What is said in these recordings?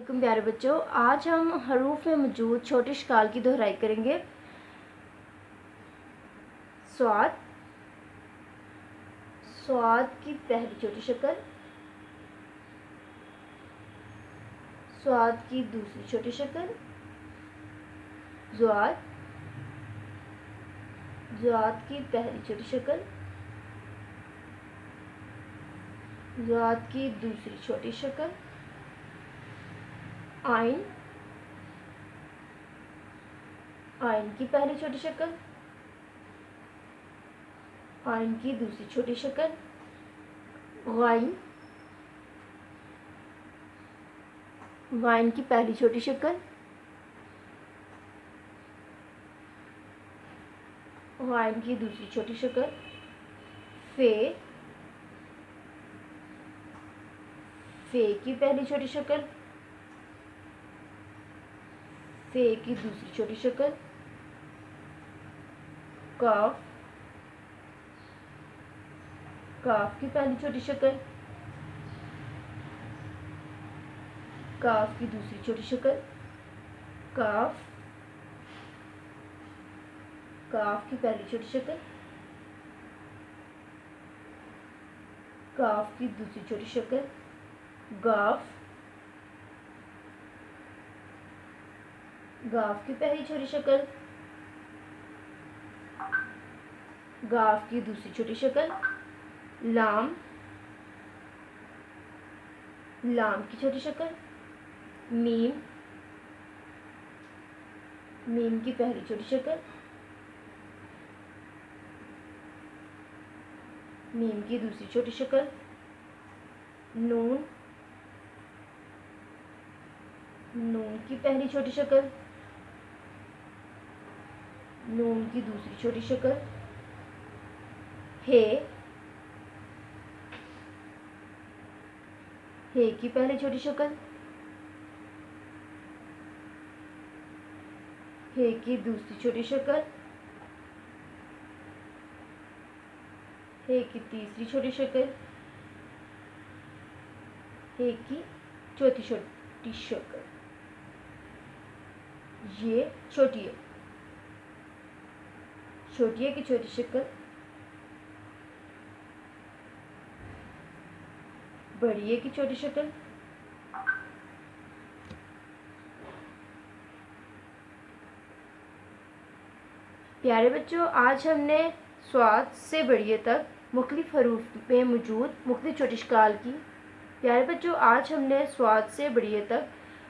अस्सलामुअलैकुम प्यारे बच्चों, आज हम हरूफ में मौजूद छोटे शकाल की दोहराई करेंगे। स्वाद, स्वाद की पहली छोटी शक्ल, स्वाद की दूसरी छोटी शक्ल, ज़्वाद, ज़्वाद की पहली छोटी शक्ल, ज़्वाद की दूसरी छोटी शक्ल, आइन, आइन की पहली छोटी शक्ल, आइन की दूसरी छोटी शक्ल, गाइन, गाइन की पहली छोटी शक्ल, गाइन की दूसरी छोटी शक्ल, फे, फे की पहली छोटी शक्ल, फे की दूसरी छोटी शक्ल, काफ, काफ की पहली छोटी शक्ल, काफ की दूसरी छोटी शक्ल, काफ, काफ की पहली छोटी शक्ल, काफ की दूसरी छोटी शक्ल, गाफ, गाफ की पहली छोटी शक्ल, गाफ की दूसरी छोटी शक्ल, लाम, लाम की छोटी शक्ल, मीम, मीम की पहली छोटी शक्ल, मीम की दूसरी छोटी शक्ल, नून, नून की पहली छोटी शक्ल, नून की दूसरी छोटी शक्ल, हे, हे की पहली छोटी शक्ल, हे की दूसरी छोटी शक्ल, हे की तीसरी छोटी शक्ल, हे की चौथी छोटी शक्ल। ये छोटी है, छोटी है की छोटी शक्ल, बड़ी है की छोटी शक्ल, प्यारे बच्चों, आज हमने स्वाद से बढ़िया तक मुख्तलिफ हरूफ में मौजूद मुख्तलिफ छोटी शकाल की। प्यारे बच्चों, आज हमने स्वाद से बढ़िया तक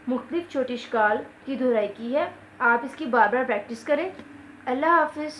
मुख्तलिफ छोटी शकाल की दोहराई की है। आप इसकी बार बार प्रैक्टिस करें। अल्लाह हाफिज़।